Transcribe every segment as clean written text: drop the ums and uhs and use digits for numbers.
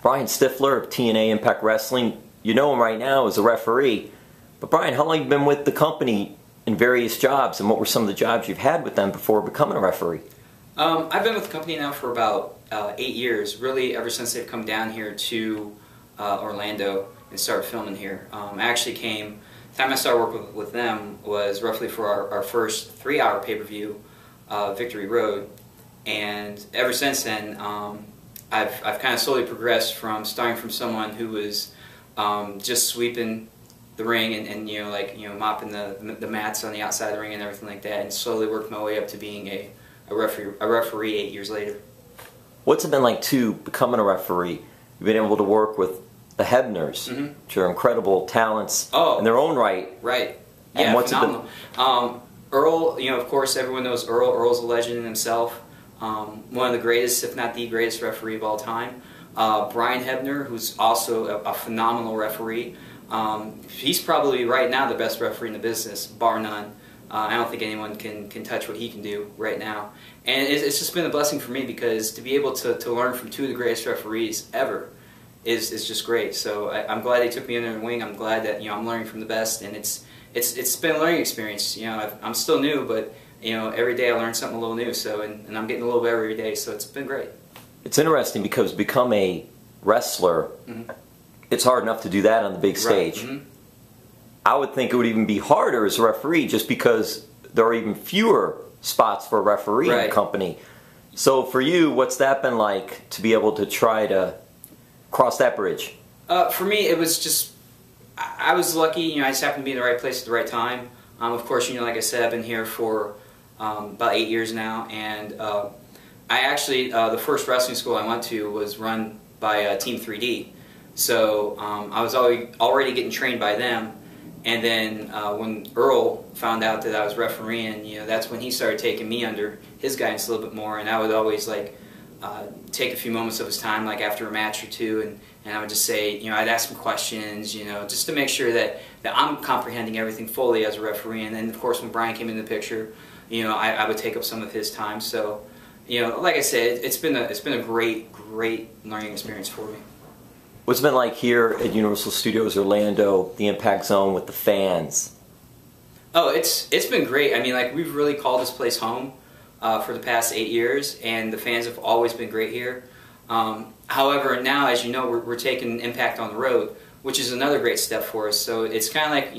Brian Stifler of TNA Impact Wrestling. You know him right now as a referee. But Brian, how long have you been with the company in various jobs, and what were some of the jobs you've had with them before becoming a referee? I've been with the company now for about 8 years, really ever since they've come down here to Orlando and started filming here. I actually came, the time I started working with them was roughly for our first 3-hour pay-per-view, Victory Road, and ever since then I've kind of slowly progressed from starting from someone who was just sweeping the ring and mopping the mats on the outside of the ring and everything like that, and slowly worked my way up to being a referee 8 years later. What's it been like to becoming a referee? You've been able to work with the Hebners, which are incredible talents in their own right. Right. And yeah, what's phenomenal. Earl, of course, everyone knows Earl. Earl's a legend in himself. One of the greatest, if not the greatest referee of all time. Brian Hebner, who's also a phenomenal referee. He's probably right now the best referee in the business, bar none. I don't think anyone can touch what he can do right now. And it's just been a blessing for me, because to be able to learn from 2 of the greatest referees ever is just great. So I'm glad they took me under their wing. I'm glad that I'm learning from the best, and it's been a learning experience. I'm still new, but every day I learn something a little new. So and I'm getting a little better every day. So it's been great. It's interesting because to become a wrestler, it's hard enough to do that on the big stage. Right. I would think it would even be harder as a referee, just because there are even fewer spots for a referee in the company. So for you, what's that been like to be able to try to cross that bridge? For me, it was just, I was lucky. I just happened to be in the right place at the right time. Of course, like I said, I've been here for about 8 years now, and I actually, the first wrestling school I went to was run by Team 3D. So I was already getting trained by them. And then when Earl found out that I was refereeing, that's when he started taking me under his guidance a little bit more. And I would always take a few moments of his time, like after a match or two, and I would just say, I'd ask him questions, just to make sure that I'm comprehending everything fully as a referee. And then of course when Brian came in the picture, I would take up some of his time. So, like I said, it's been a great learning experience for me. What's it been like here at Universal Studios Orlando, the Impact Zone, with the fans? Oh, it's been great. I mean, we've really called this place home for the past 8 years, and the fans have always been great here. However, now, as you know, we're taking Impact on the road, which is another great step for us. So it's kind of like,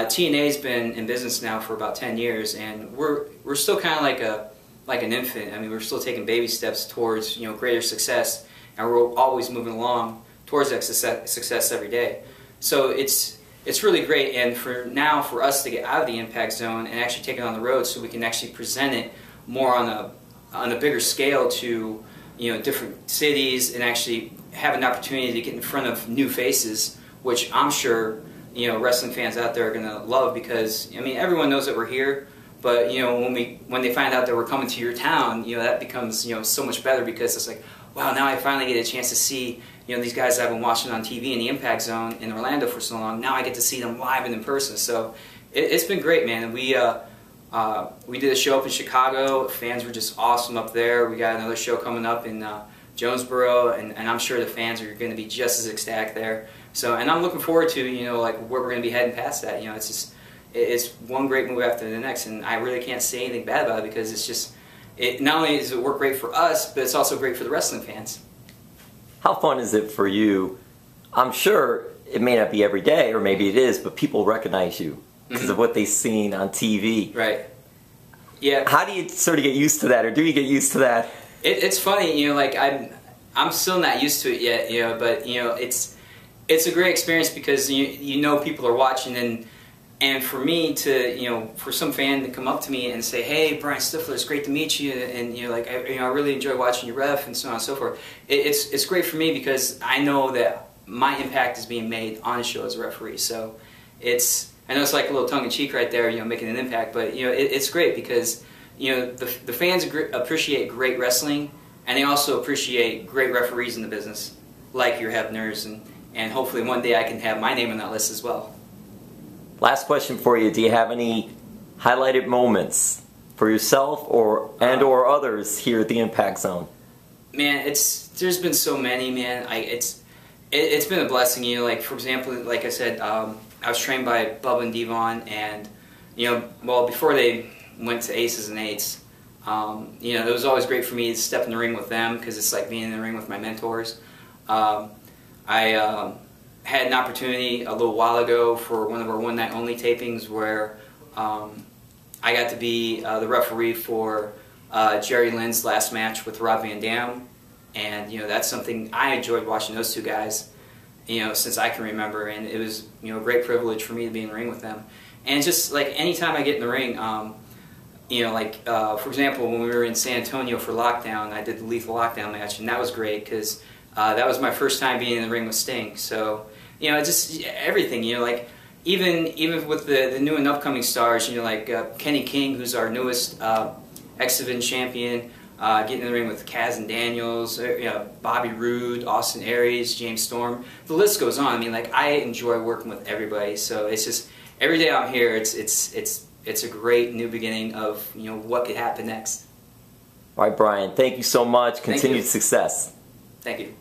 TNA's been in business now for about 10 years, and we're still kind of like an infant. I mean, we're still taking baby steps towards greater success, and we're always moving along towards that success every day. So it's really great, and for us to get out of the Impact Zone and actually take it on the road, so we can actually present it more on a bigger scale to different cities, and actually have an opportunity to get in front of new faces, which I'm sure wrestling fans out there are going to love, because I mean, everyone knows that we're here, but when they find out that we're coming to your town, that becomes so much better, because it's like, wow, now I finally get a chance to see these guys I've been watching on TV in the Impact Zone in Orlando for so long. Now I get to see them live and in person. So it's been great, man. We did a show up in Chicago. Fans were just awesome up there. We got another show coming up in Jonesboro, and I'm sure the fans are going to be just as ecstatic there. So, and I'm looking forward to where we're going to be heading past that. It's one great move after the next, and I really can't say anything bad about it, because it's just, not only does it work great for us, but it's also great for the wrestling fans. How fun is it for you? I'm sure it may not be every day, or maybe it is, but people recognize you because of what they've seen on TV. Right. Yeah. How do you sort of get used to that, or do you get used to that? It's funny, I'm still not used to it yet, but it's a great experience, because people are watching, and for me to, for some fan to come up to me and say, "Hey, Brian Stifler, it's great to meet you," and I really enjoy watching you ref, and so on and so forth. It's great for me, because I know that my impact is being made on the show as a referee. So I know it's like a little tongue in cheek right there, making an impact, but it's great, because the fans appreciate great wrestling, and they also appreciate great referees in the business, like your Hebners, and hopefully one day I can have my name on that list as well. Last question for you. Do you have any highlighted moments for yourself or others here at the Impact Zone? Man, there's been so many, man. It's been a blessing, you know. Like for example, like I said, I was trained by Bubba and Devon, and you know, well before they went to Aces and Eights, you know, it was always great for me to step in the ring with them because it's like being in the ring with my mentors. I had an opportunity a little while ago for one of our One Night Only tapings where I got to be the referee for Jerry Lynn's last match with Rob Van Dam, and you know, that's something I enjoyed watching those two guys, you know, since I can remember, and it was, you know, a great privilege for me to be in the ring with them. And just like anytime I get in the ring, you know, like for example, when we were in San Antonio for Lockdown, I did the Lethal Lockdown match, and that was great because that was my first time being in the ring with Sting. So you know, just everything, you know, like even with the new and upcoming stars, you know, like Kenny King, who's our newest X-Division champion, getting in the ring with Kaz and Daniels, you know, Bobby Roode, Austin Aries, James Storm. The list goes on. I mean, like, I enjoy working with everybody. So it's just every day I'm here, it's a great new beginning of, you know, what could happen next. All right, Brian. Thank you so much. Continued success. Thank you.